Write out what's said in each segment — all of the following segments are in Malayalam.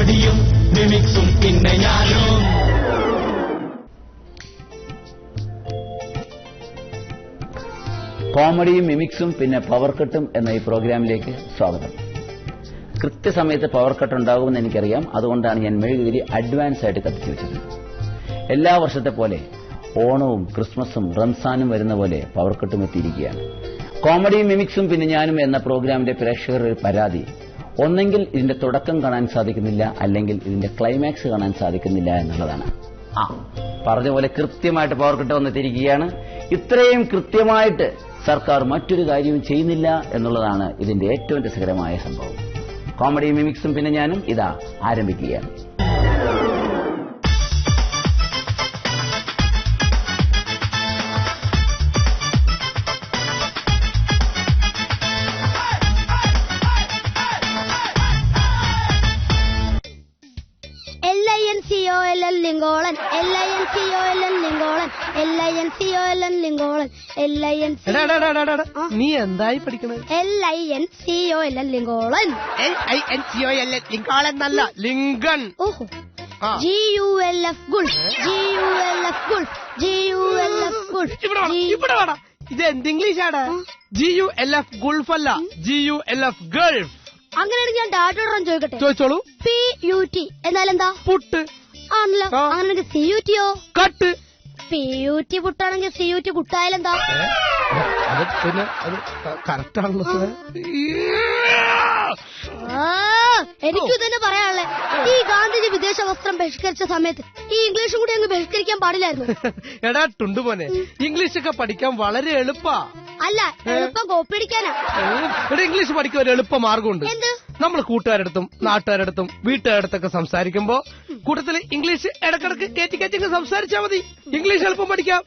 കോമഡിയും മിമിക്സും പിന്നെ ഞാനും. കോമഡിയും മിമിക്സും പിന്നെ പവർ കട്ടും എന്ന ഈ പ്രോഗ്രാമിലേക്ക് സ്വാഗതം. കൃത്യസമയത്ത് പവർ കട്ട് ഉണ്ടാകുമെന്ന് എനിക്കറിയാം. അതുകൊണ്ടാണ് ഞാൻ മെഴുകുതിരി അഡ്വാൻസ് ആയിട്ട് കത്തിച്ചു വെച്ചത്. എല്ലാ വർഷത്തെ പോലെ ഓണവും ക്രിസ്മസും റംസാനും വരുന്ന പോലെ പവർ കട്ടും എത്തിയിരിക്കുകയാണ്. കോമഡിയും മിമിക്സും പിന്നെ ഞാനും എന്ന പ്രോഗ്രാമിന്റെ പ്രേക്ഷകരുടെ പരാതി ഒന്നെങ്കിൽ ഇതിന്റെ തുടക്കം കാണാൻ സാധിക്കുന്നില്ല, അല്ലെങ്കിൽ ഇതിന്റെ ക്ലൈമാക്സ് കാണാൻ സാധിക്കുന്നില്ല എന്നുള്ളതാണ്. പറഞ്ഞ പോലെ കൃത്യമായിട്ട് പവർ കട്ട് വന്നെത്തിയിരിക്കുകയാണ്. ഇത്രയും കൃത്യമായിട്ട് സർക്കാർ മറ്റൊരു കാര്യവും ചെയ്യുന്നില്ല എന്നുള്ളതാണ് ഇതിന്റെ ഏറ്റവും രസകരമായ സംഭവം. കോമഡിയും മിമിക്സും പിന്നെ ഞാനും ഇതാ ആരംഭിക്കുകയാണ്. LINCOLN ലിങ്കോളൻ LINCOLN ലിങ്കോളൻ LINCOLN ലിങ്കോളൻ നീ എന്തായി പഠിക്കണത്? LINCOLN ലിങ്കോളൻ LINCOLN ലിങ്കോളൻ എന്നല്ല, ലിങ്കൺ. ഓഹോ. GULF ഗുൾഫ് GULF ഗുൾഫ് GULF ഗുൾഫ്. ഇവിടെ വേണം. ഇത് എന്ത് ഇംഗ്ലീഷാണ്? GULF ഗുൾഫ് അല്ല, GULF ഗൾഫ്. അങ്ങനെയാണെങ്കിൽ ഞാൻ ഡാറ്റോടൊന്നും ചോദിക്കട്ടെ? ചോദിച്ചോളൂ. PUT എന്നാലെന്താ? പുട്ട് ആണല്ലോ. അങ്ങനെയാണെങ്കിൽ CUTയോ? കട്ട്. PUT പുട്ടാണെങ്കിൽ CUT കുട്ടായാലെന്താ? പിന്നെ അത് കറക്റ്റ് ആണല്ലോ. എനിക്കും തന്നെ പറയാനുള്ളേ, ഈ ഗാന്ധിജി വിദേശ വസ്ത്രം ബഹിഷ്കരിച്ച സമയത്ത് ഈ ഇംഗ്ലീഷും കൂടി അങ്ങ് ബഹിഷ്കരിക്കാൻ പാടില്ലായിരുന്നു. എടാ ടുണ്ടുമോനെ, ഇംഗ്ലീഷൊക്കെ പഠിക്കാൻ വളരെ എളുപ്പാ. അല്ല, എളുപ്പം കോപ്പിടിക്കാനാ. ഇവിടെ ഇംഗ്ലീഷ് പഠിക്കാൻ ഒരു എളുപ്പ മാർഗമുണ്ട്. എന്ത്? നമ്മൾ കൂട്ടുകാരടുത്തും നാട്ടുകാരടുത്തും വീട്ടുകാരടുത്തൊക്കെ സംസാരിക്കുമ്പോ കൂട്ടത്തിൽ ഇംഗ്ലീഷ് ഇടക്കിടക്ക് കയറ്റി സംസാരിച്ചാ മതി. ഇംഗ്ലീഷ് എളുപ്പം പഠിക്കാം.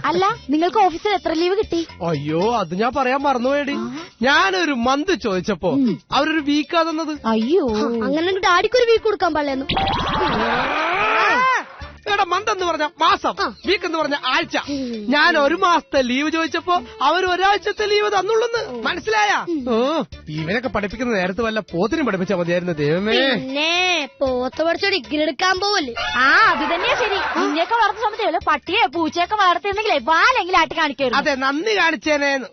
അല്ല, നിങ്ങൾക്ക് ഓഫീസിൽ എത്ര ലീവ് കിട്ടി? അയ്യോ, അത് ഞാൻ പറയാൻ മറന്നുപോയടി. ഞാനൊരു മന്ത് ചോദിച്ചപ്പോ അവരൊരു വീക്കാ തന്നത്. അയ്യോ, അങ്ങനെ ഡാഡിക്കൊരു വീക്ക് കൊടുക്കാൻ പാടില്ലെന്നു. എടാ, മന്ത് എന്ന് പറഞ്ഞ മാസം, വീക്ക് എന്ന് പറഞ്ഞ ആഴ്ച. ഞാൻ ഒരു മാസത്തെ ലീവ് ചോദിച്ചപ്പോ അവർ ഒരാഴ്ചത്തെ ലീവ് തന്നുള്ളൂന്ന്. മനസ്സിലായ? ഇവനൊക്കെ പഠിപ്പിക്കുന്ന നേരത്തെ വല്ല പോത്തിനും പഠിപ്പിച്ചാ മതിയായിരുന്നു. ദൈവമേ, പിന്നെ പോത്ത് പഠിച്ചോ ഡിഗ്രി എടുക്കാൻ പോവല്ലേ? അത് തന്നെയാ ശരി. നിന്നെയൊക്കെ വളർത്തുന്ന സമയത്ത് പട്ടിയെ പൂച്ചയൊക്കെ വളർത്തിയിരുന്നെങ്കിലേ വാലെങ്കിലും ആട്ടി കാണിക്കായിരുന്നു. അതെ, നന്ദി കാണിച്ചേനേന്ന്.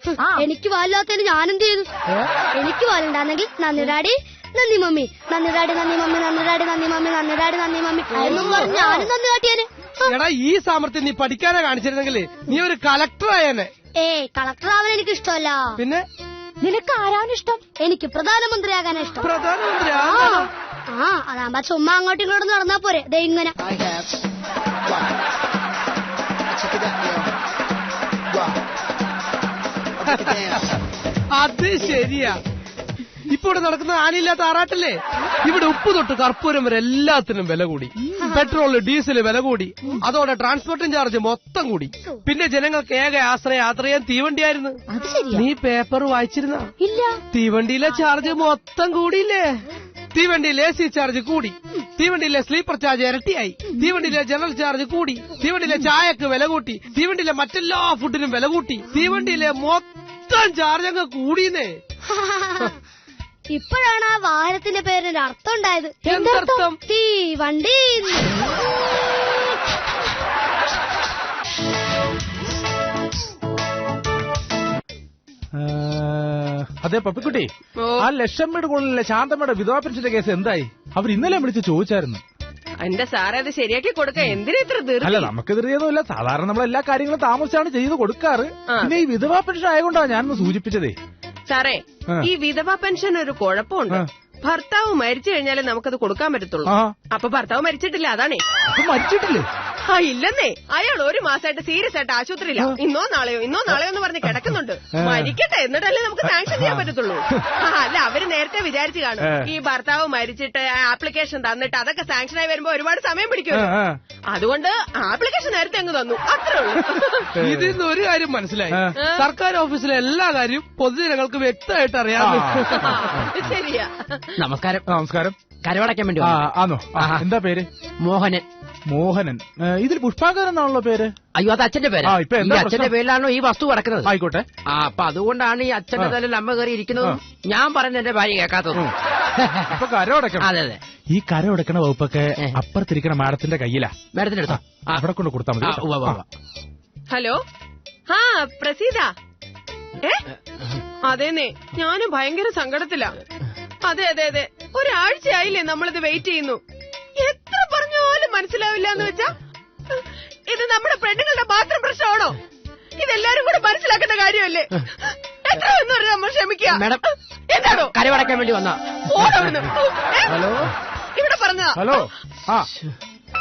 എനിക്ക് വാലില്ലാത്തതിന് ഞാനെന്ത് ചെയ്തു? എനിക്ക് വാലുണ്ടായിരുന്നെങ്കിൽ നന്ദി ഡാഡി, നന്ദി മമ്മി, നന്ദി ഡാഡി, നന്ദി മമ്മി, നന്ദി ഡാഡി, നന്ദി മമ്മി, നന്ദി ഡാഡി, നന്ദി മമ്മി എന്നും പറഞ്ഞ് ഞാനും നന്ദി കാട്ടിയേനെ. എടാ, ഈ സാമർത്ഥ്യം നീ പഠിക്കാനാ കാണിച്ചിരുന്നെങ്കിൽ നീ ഒരു കളക്ടറായേനെ. കളക്ടർ ആവാൻ എനിക്ക് ഇഷ്ടമല്ല. പിന്നെ നിനക്ക് ആരാണ് ഇഷ്ടം? എനിക്ക് പ്രധാനമന്ത്രിയാകാനാ ഇഷ്ടം. പ്രധാനമന്ത്രി? അതാകുമ്പോ ചുമ്മാ അങ്ങോട്ടും ഇങ്ങോട്ടും നടന്നാ പോരെ. ദേ ഇങ്ങനെ. അത് ശരിയാ. ഇപ്പൊ ഇവിടെ നടക്കുന്ന ആനയില്ലാത്ത ആറാട്ടല്ലേ? ഇവിടെ ഉപ്പ് തൊട്ട് കർപ്പൂരം വരെ എല്ലാത്തിനും വില കൂടി. പെട്രോള് ഡീസല് വില കൂടി. അതോടെ ട്രാൻസ്പോർട്ടിംഗ് ചാർജ് മൊത്തം കൂടി. പിന്നെ ജനങ്ങൾക്ക് ഏക ആശ്രയം യാത്ര ചെയ്യാൻ തീവണ്ടിയായിരുന്നു. നീ പേപ്പർ വായിച്ചിരുന്ന? ഇല്ല. തീവണ്ടിയിലെ ചാർജ് മൊത്തം കൂടിയില്ലേ? തീവണ്ടിയിലെ AC ചാർജ് കൂടി, തീവണ്ടിയിലെ സ്ലീപ്പർ ചാർജ് ഇരട്ടിയായി, തീവണ്ടിയിലെ ജനറൽ ചാർജ് കൂടി, തീവണ്ടിയിലെ ചായക്ക് വില കൂട്ടി, തീവണ്ടിയിലെ മറ്റെല്ലാ ഫുഡിനും വില കൂട്ടി, തീവണ്ടിയിലെ മൊത്തം ചാർജ് അങ്ങ് കൂടിയെന്നേ. ഇപ്പോഴാണ് ആ വാഹനത്തിന്റെ പേരിന് അർത്ഥം ഉണ്ടായത്. എന്തർത്ഥം? തീവണ്ടി. അതെ പപ്പിക്കുട്ടി, ആ ലക്ഷമ്മയുടെ കൂടുതലെ ശാന്തമ്മയുടെ വിധവാ പെൻഷന്റെ കേസ് എന്തായി? അവർ ഇന്നലെ വിളിച്ച് ചോദിച്ചായിരുന്നു. എന്റെ സാറേ, അത് ശരിയാക്കി കൊടുക്ക. എന്തിനാ ഇത്ര ധൃതി? അല്ല, നമുക്ക് ധൃതിയൊന്നുമില്ല. സാധാരണ നമ്മൾ എല്ലാ കാര്യങ്ങളും താമസിച്ചാണ് ചെയ്ത് കൊടുക്കാറ്. പിന്നെ ഈ വിധവാ പെൻഷൻ ആയതുകൊണ്ടാണ് ഞാനൊന്ന് സൂചിപ്പിച്ചതേ. സാറേ, ഈ വിധവാ പെൻഷൻ ഒരു കുഴപ്പമുണ്ട്. ഭർത്താവ് മരിച്ചു കഴിഞ്ഞാലേ നമുക്കത് കൊടുക്കാൻ പറ്റത്തുള്ളൂ. അപ്പൊ ഭർത്താവ് മരിച്ചിട്ടില്ല, അതാണേ. മരിച്ചിട്ടില്ലേ? ഇല്ലെന്നേ. അയാൾ ഒരു മാസമായിട്ട് സീരിയസ് ആയിട്ട് ആശുപത്രിയില്ല. ഇന്നോ നാളെയോ എന്ന് പറഞ്ഞ് കിടക്കുന്നുണ്ട്. മരിക്കട്ടെ, എന്നിട്ടല്ലേ നമുക്ക് സാങ്ഷൻ ചെയ്യാൻ പറ്റത്തുള്ളൂ. അല്ല, അവര് നേരത്തെ വിചാരിച്ചു കാണും ഈ ഭർത്താവ് മരിച്ചിട്ട് ആപ്ലിക്കേഷൻ തന്നിട്ട് അതൊക്കെ സാങ്ഷനായി വരുമ്പോ ഒരുപാട് സമയം പിടിക്കും. അതുകൊണ്ട് ആപ്ലിക്കേഷൻ നേരത്തെ അങ്ങ് തന്നു, അത്രേ ഉള്ളൂ. ഇതിൽ നിന്ന് ഒരു കാര്യം മനസ്സിലായി. സർക്കാർ ഓഫീസിലെ എല്ലാ കാര്യവും പൊതുജനങ്ങൾക്ക് വ്യക്തമായിട്ട് അറിയാം. ശരിയാ. നമസ്കാരം. നമസ്കാരം. കരവടയ്ക്കാൻ വേണ്ടി. ആണോ? എന്താ പേര്? മോഹനൻ. മോഹനൻ. ഇതിൽ പുഷ്പാകരൻ എന്നാണല്ലോ പേര്. അയ്യോ, അത് അച്ഛന്റെ പേര്. ഇപ്പൊ ഈ അച്ഛന്റെ പേരിലാണോ ഈ വസ്തു കിടക്കുന്നത്? ആയിക്കോട്ടെ. അപ്പൊ അതുകൊണ്ടാണ് ഈ അച്ഛന്റെ തലയിൽ അമ്മ കയറി ഇരിക്കുന്നതും ഞാൻ പറയുന്ന എന്റെ ഭാര്യ കേൾക്കാത്തതും. ഇപ്പൊ കര ഉടക്കണം. അതെ അതെ, ഈ കര ഉടക്കണ വകുപ്പൊക്കെ അപ്പുറത്തിരിക്കണ മാഡത്തിന്റെ കയ്യിലാ. മാഡത്തിന്റെ അടുത്തോ? അവിടെ കൊണ്ട് കൊടുത്താൽ മതി. ഹലോ, ആ പ്രസീത. അതേന്നെ, ഞാനും ഭയങ്കര സങ്കടത്തിലാ. അതെ അതെ അതെ, ഒരാഴ്ചയായില്ലേ നമ്മളിത് വെയിറ്റ് ചെയ്യുന്നു. എത്ര പറഞ്ഞാലും മനസ്സിലാവില്ല എന്ന് വെച്ചാ ഇത് നമ്മുടെ പെണ്ണുങ്ങളുടെ മാത്രം പ്രശ്നമാണോ? ഇതെല്ലാരും കൂടെ മനസ്സിലാക്കേണ്ട കാര്യമല്ലേ? എത്ര എന്ന് പറഞ്ഞാൽ നമ്മൾ ക്ഷമിക്കുക. മാഡം, എന്താണോ കരവടക്കാൻ വേണ്ടി വന്നാ? ഹലോ, ഇവിടെ പറഞ്ഞതാ. ഹലോ. ആ,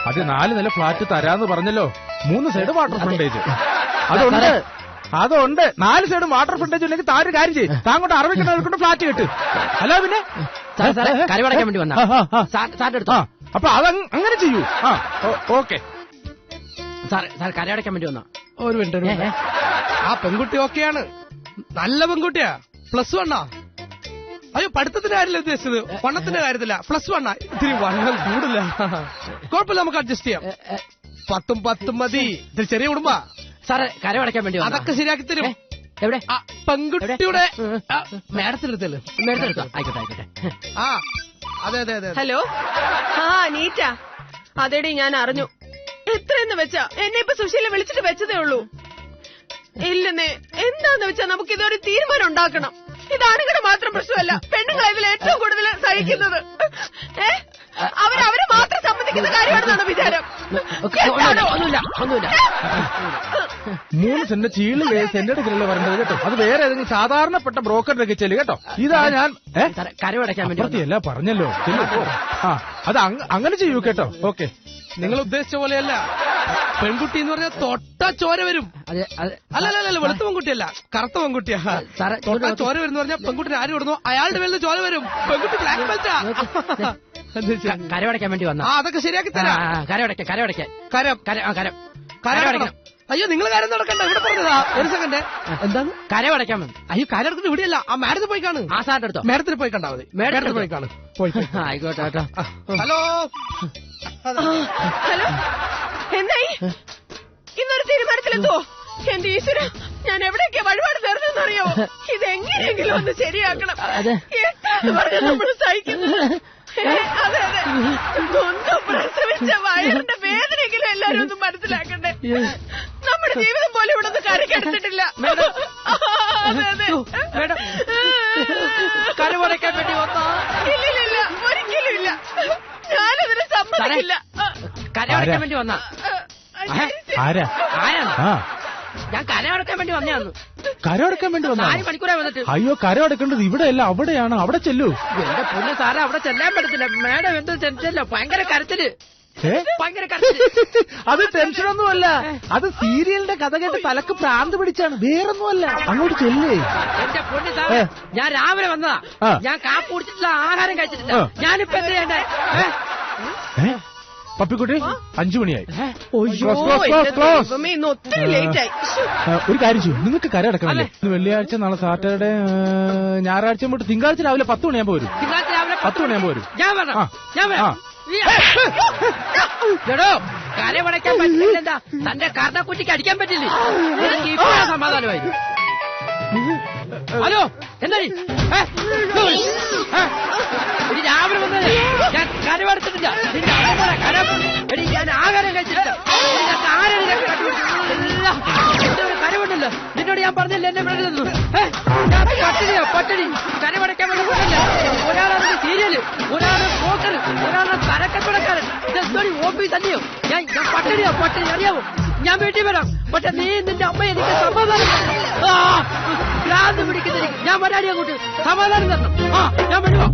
അത് 4 നില ഫ്ലാറ്റ് തരാന്ന് പറഞ്ഞല്ലോ. 3 സൈഡ് വാട്ടർ ഫ്രണ്ടേജ്. അതുണ്ട് 4 സൈഡും വാട്ടർ ഫ്രണ്ടേജ് ഉണ്ടെങ്കിൽ താര് കാര്യം ചെയ്യും. താങ്കൊണ്ട് 60 കിട്ടുന്ന ഫ്ലാറ്റ് കിട്ടും. അല്ല പിന്നെ കരവടക്കാൻ വേണ്ടി വന്നാ സാറിന്റെ അടുത്തോ? അപ്പൊ അത് അങ്ങനെ ചെയ്യൂ. ഓക്കെ സാർ കരയടക്കാൻ വേണ്ടി വന്നാ? ഒരു മിനിറ്റ്. ആ പെൺകുട്ടി ഓക്കെയാണ്, നല്ല പെൺകുട്ടിയാ. +1. അയ്യോ, പഠിത്തത്തിന്റെ കാര്യമില്ല ഉദ്ദേശിച്ചത്, വണ്ണത്തിന്റെ കാര്യത്തില്ല. +1. ഇത്തിരി വണ്ണം കൂടില്ല. കുഴപ്പമില്ല, നമുക്ക് അഡ്ജസ്റ്റ് ചെയ്യാം. 10 മതി. ഇത്തിരി ചെറിയ കുടുംബാ. സാറ് കരവടക്കാൻ വേണ്ടി അതൊക്കെ ശരിയാക്കി തരും. എവിടെ? പെൺകുട്ടിയുടെ മേഡത്തിനെടുത്തല്ലോ. മേഡത്തിനെടുത്തോ? ആയിക്കോട്ടെ ആയിക്കോട്ടെ. ആ അതെ അതെ അതെ. ഹലോ, ആ നീറ്റ. അതെടി, ഞാൻ അറിഞ്ഞു. എത്രയെന്ന് വെച്ചാ എന്നെ ഇപ്പൊ സുശീല വിളിച്ചിട്ട് വെച്ചതേ ഉള്ളൂ. ഇല്ലെന്നേ, എന്താന്ന് വെച്ചാ നമുക്ക് ഇതൊരു തീരുമാനം ഉണ്ടാക്കണം. ഇത് ആണുങ്ങളുടെ മാത്രം പ്രശ്നമല്ല, പെണ്ണുങ്ങളെ ഇതിൽ ഏറ്റവും കൂടുതൽ സഹിക്കുന്നത്. അവരെ മാത്രം സമ്മതിക്കുന്ന കാര്യമാണെന്നാണ് വിചാരം. ഒന്നുമില്ല. 3 സെന്റ് ചീള് സെന്റ് എടുക്കലല്ലേ പറഞ്ഞത് കേട്ടോ. അത് വേറെ ഏതെങ്കിലും സാധാരണപ്പെട്ട ബ്രോക്കറിന്റെ ഒക്കെ ചെല്ലു കേട്ടോ. ഇതാ ഞാൻ കരവടക്കാൻ വേണ്ടി പറഞ്ഞല്ലോ. അത് അങ്ങനെ ചെയ്യൂ കേട്ടോ. ഓക്കെ, നിങ്ങൾ ഉദ്ദേശിച്ച പോലെയല്ല. പെൺകുട്ടി എന്ന് പറഞ്ഞാൽ തൊട്ട ചോര വരും. അല്ല, വെളുത്ത പെൺകുട്ടിയല്ല, കറുത്ത പെൺകുട്ടിയാ. തൊട്ട ചോര വരും എന്ന് പറഞ്ഞാൽ പെൺകുട്ടിന് ആര് വിടുന്നു അയാളുടെ മേലിൽ ചോര വരും. പെൺകുട്ടി ബ്ലാക്ക് ബെൽറ്റാ. കരവടക്കാൻ വേണ്ടി വന്നാ? അതൊക്കെ ശരിയാക്കി തരാം. കരം. അയ്യോ, നിങ്ങൾ കാര്യം നടക്കണ്ട, ഇവിടെ പറഞ്ഞതാ. ഒരു സെക്കൻഡ്. എന്താണ് കരവടക്കാൻ വന്നു? അയ്യോ, കാര്യത്തിന് ഇവിടെയല്ല, ആ മാഡത്തിൽ പോയി കാണും. ആ സാറിന്റെ അടുത്തോ? മാഡത്തിൽ പോയി കണ്ടാ മതി. മാഡത്തിൽ പോയി കാണും. ആയിക്കോട്ടെ കേട്ടോ. ഹലോ ഹലോ, എന്തായി? ഇന്നൊരു തീരുമാനത്തിലെത്തുവോ? എന്റെ ഈശ്വര, ഞാൻ എവിടെയൊക്കെ വഴിപാട് നേർന്നറിയോ? ഇതെങ്ങനെയെങ്കിലും ഒന്ന് ശരിയാക്കണം. നമ്മൾ സഹിക്കുന്നത്. അതെ അതെ, ഒന്ന് പ്രസവിച്ച വയറിന്റെ വേദനയെങ്കിലും എല്ലാരും ഒന്ന് മനസ്സിലാക്കണ്ടേ. നമ്മുടെ ജീവിതം പോലെ ഇവിടെ ഒന്നും കരക്കെടുത്തിട്ടില്ല. അതെ അതെ, കരവടക്കാൻ വേണ്ടി വന്നാ? ഇല്ലില്ല, ഒരിക്കലും ഇല്ല. ഞാനതിന് സമ്മതിക്കില്ല. കരവടക്കാൻ വേണ്ടി വന്നാ? ആരാ? ഞാൻ കരവടക്കാൻ വേണ്ടി വന്നയാന്ന്. കരമടക്കാൻ വേണ്ടി വന്നാ? 4 മണിക്കൂറായി വന്നിട്ട്. അയ്യോ, കരമടക്കേണ്ടത് ഇവിടെയല്ല, അവിടെയാണ്. അവിടെ ചെല്ലൂ. എന്റെ പൊന്ന് സാറേ, അവിടെ ചെല്ലാൻ പറ്റത്തില്ല. മേഡം എന്ത് ടെൻഷനില്ല, ഭയങ്കര കരച്ചില്. ഭയങ്കര കരച്ചില്. അത് ടെൻഷനൊന്നുമല്ല, അത് സീരിയലിന്റെ കഥ കേട്ട് തലക്ക് പ്രാന്ത് പിടിച്ചാണ്, വേറൊന്നുമല്ല. അങ്ങോട്ട് ചെല്ലേ. എന്റെ പൊന്ന് സാറേ, ഞാൻ രാവിലെ വന്നതാ. ഞാൻ കാപ്പ് കുടിച്ചിട്ടില്ല, ആഹാരം കഴിച്ചിട്ടില്ല. ഞാനിപ്പോ എന്ത് ചെയ്യണ്ടേ? പപ്പിക്കുട്ടി, 5 മണിയായി. ഇന്ന് ഒത്തിരി ലേറ്റ് ആയി. ഒരു കാര്യം ചെയ്യും, നിങ്ങൾക്ക് കരടക്കണല്ലേ? ഇന്ന് വെള്ളിയാഴ്ച, നാളെ സാറ്റർഡേ, ഞായറാഴ്ച തൊട്ട് തിങ്കളാഴ്ച രാവിലെ 10 മണിയാകുമ്പോ വരും. 10 മണിയാകുമ്പോ വരും. എടോ, കരമടയ്ക്കാൻ പറ്റില്ലെന്താ? തന്റെ കർണക്കുറ്റിക്ക് അടിക്കാൻ പറ്റില്ലേ? എനിക്ക് ഇപ്പോഴാ സമാധാനമായി. ഹലോ, എന്താ രാവിലെ വന്നത്? ഞാൻ കരവടച്ചിട്ടില്ല. എടി, ഞാൻ ആഹാരം കഴിച്ചിട്ടില്ല. കരവുണ്ടല്ലോ, നിന്നോട് ഞാൻ പറഞ്ഞില്ല എന്നെ വിടരുതെന്നു. ഞാൻ പട്ടിണി കരവടയ്ക്കാൻ വേണ്ടി പോകല്ലേ? ഒരാളാണ് സീരിയല്, ഒരാള് പോക്കർ, ഒരാളാണ് തരക്കച്ചവടക്കാരൻ. ഇതെന്തോടി ഓഫീസ് തന്നെയോ? ഞാൻ പട്ടിണി അറിയാമോ? ഞാൻ വീട്ടിൽ വരാം, പക്ഷെ നീ നിന്റെ അമ്മ എനിക്ക് സമാധാനം ഭ്രാന്ത് പിടിക്കുന്നിരിക്കും. ഞാൻ വരാടി അങ്ങോട്ട്, സമാധാനം തരണം. ഞാൻ വരുമോ?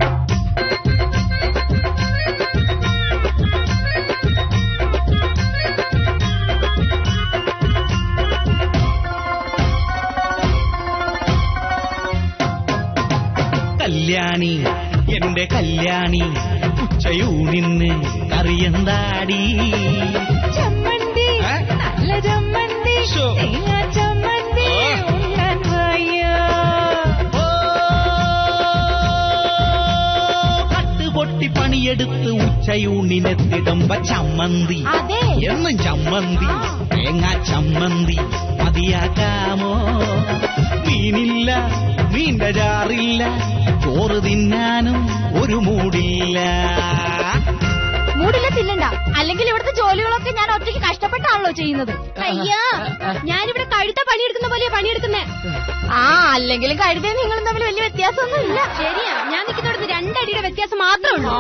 കല്യാണി, എന്റെ കല്യാണി, ഉച്ചയൂണിന്ന് കറിയന്താടി? ചമ്മന്തി, നല്ല ചമ്മന്തി, തേങ്ങാ ചമ്മന്തി, ഉണ്ണാൻ വയ്യ. കട്ടുപൊട്ടി പണിയ പണിയെടുത്ത് ഉച്ചയൂണിനെത്തിടുമ്പോ ചമ്മന്തി അതെ എന്നും ചമ്മന്തി തേങ്ങാ ചമ്മന്തി മതിയാക്കാമോ? മീനില്ല, മീന്റെ ചാറില്ല, ചോറ് തിന്നാനും ഒരു മൂടില്ല. മൂടില്ല തിന്നണ്ട, അല്ലെങ്കിൽ ഇവിടുത്തെ ജോലികളൊക്കെ ഞാൻ ഒറ്റയ്ക്ക് കഷ്ടപ്പെട്ടാണല്ലോ ചെയ്യുന്നത്. അയ്യോ, ഞാനിവിടെ കഴുത്ത പണിയെടുക്കുന്ന പോലെയാ പണിയെടുക്കുന്നേ. ആ അല്ലെങ്കിലും കഴുതയും നിങ്ങളും തമ്മിൽ വലിയ വ്യത്യാസമൊന്നും ഇല്ല. ശരിയാ, ഞാൻ നിൽക്കുന്നിടത്ത് 2 അടിയുടെ വ്യത്യാസം മാത്രമേ ഉള്ളൂ.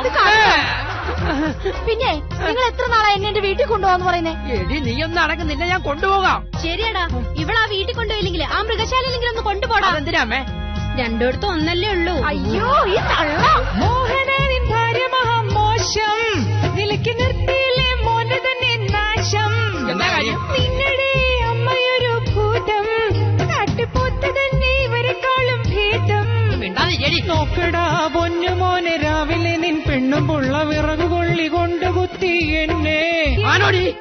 പിന്നെ നിങ്ങൾ എത്ര നാളായി എന്നെ എന്റെ വീട്ടിൽ കൊണ്ടുപോകാന്ന് പറയുന്നേ? എടി നീ ഒന്ന് അടങ്ങ്, നിന്നെ ഞാൻ കൊണ്ടുപോകാം. ശരിയാടാ, ഇവളാ വീട്ടിൽ കൊണ്ടുപോയില്ലെങ്കിൽ ആ മൃഗശാലയിലെങ്കിലും ഒന്ന് കൊണ്ടുപോടാ. എന്തിനാമേ? രണ്ടിടത്തും ഒന്നല്ലേ ഉള്ളൂ. അയ്യോ ഈ തള്ള. മോഹനനിൻ ഭാര്യ മഹാമോശം, നിലയ്ക്ക് നിർത്തിയില്ലേ മോനെ തന്നെ നാശം. എന്താ കാര്യം? നിങ്ങളുടെ അമ്മയൊരു ഭൂതം, കാട്ടുപോത്ത് തന്നെ ഇവരെക്കാളും ഭേദം. നോക്കടാ പൊന്നു മോനെ, രാവിലെ നിൻ പെണ്ണും പുള്ള വിറകു കൊള്ളി കൊണ്ട് കുത്തി എന്നെ.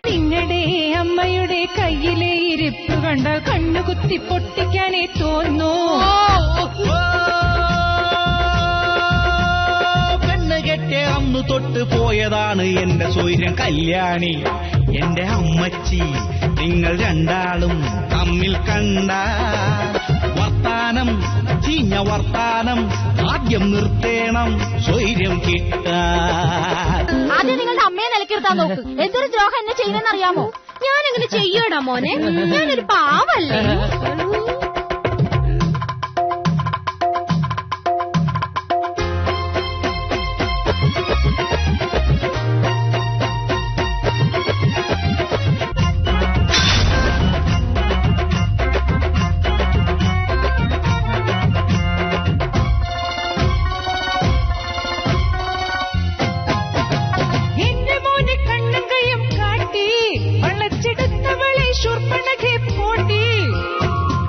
നിങ്ങളുടെ അമ്മയുടെ കയ്യിലെ ഇരിപ്പ് കണ്ട കണ്ണു കുത്തി പൊട്ടിക്കാനേ തോന്നൂ. കെട്ടിയ അന്ന് തൊട്ട് പോയതാണ് എന്റെ സ്വൈര്യം കല്യാണി, എന്റെ അമ്മച്ചി. നിങ്ങൾ രണ്ടാളും തമ്മിൽ കണ്ട വർത്താനം, ചീഞ്ഞ വർത്താനം ആദ്യം നിർത്തേണം സ്വൈര്യം കിട്ടാൻ. ആദ്യം നിങ്ങളുടെ അമ്മയെ നിലക്കിരുത്താൻ നോക്ക്. എന്തൊരു ദ്രോഹം എന്നെ ചെയ്യുന്നെന്ന് അറിയാമോ? ഞാനെങ്ങനെ ചെയ്യടാ മോനെ, ഞാനൊരു പാവല്ലേ. എന്റെ മോനെ കണ്ണും കൈയും കാട്ടി വളച്ചെടുത്തവളെ ശൂർപ്പണഖേ പോട്ടി.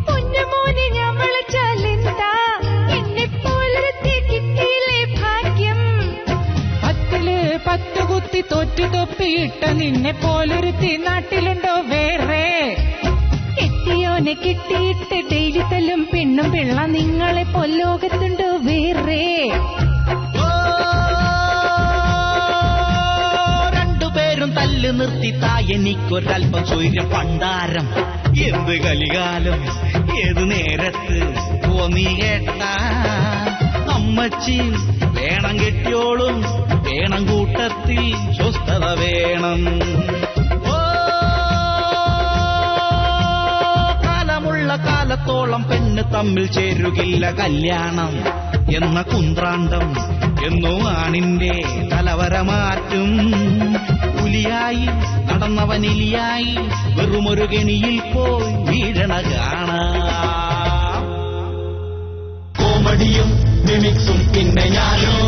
പൊന്നുമോനെ ഞാൻ വളച്ചാലെന്താ, എന്നെ പോലൊരുത്തി കിട്ടിയില്ലേ ഭാഗ്യം. 10 കുത്തി തോറ്റു തൊപ്പിയിട്ട നിന്നെ പോലൊരുത്തി നാട്ടിലുണ്ടോ വേറെ? കെട്ടിയോനെ കിട്ടിയിട്ട് ഡെയിലി തല്ലും പെണ്ണും പിള്ള, നിങ്ങളെ പൊല്ലോകത്തുണ്ടോ വേറെ? രണ്ടുപേരും തല്ല് നിർത്തിത്താ എനിക്കൊരൽപ്പം സ്വൈര്യം പണ്ടാരം. എന്ത് കലികാലം, ഏത് നേരത്ത് തോന്നി കേട്ടാ. അമ്മച്ചി വേണം കെട്ടിയോളും, വേണം കൂട്ടത്തിൽ സ്വസ്ഥത വേണം. കാലമുള്ള കാലത്തോളം പെണ്ണ് തമ്മിൽ ചേരുകില്ല കല്യാണം എന്ന കുന്ത്രാണ്ടം എന്നോ ആണിന്റെ തലവര മാറ്റും. പുലിയായി നടന്നവനിലിയായി വെറുമൊരു കെണിയിൽ പോയി വീഴണ കാണാം. കോമഡിയും മിമിക്സും പിന്നെ ഞാനും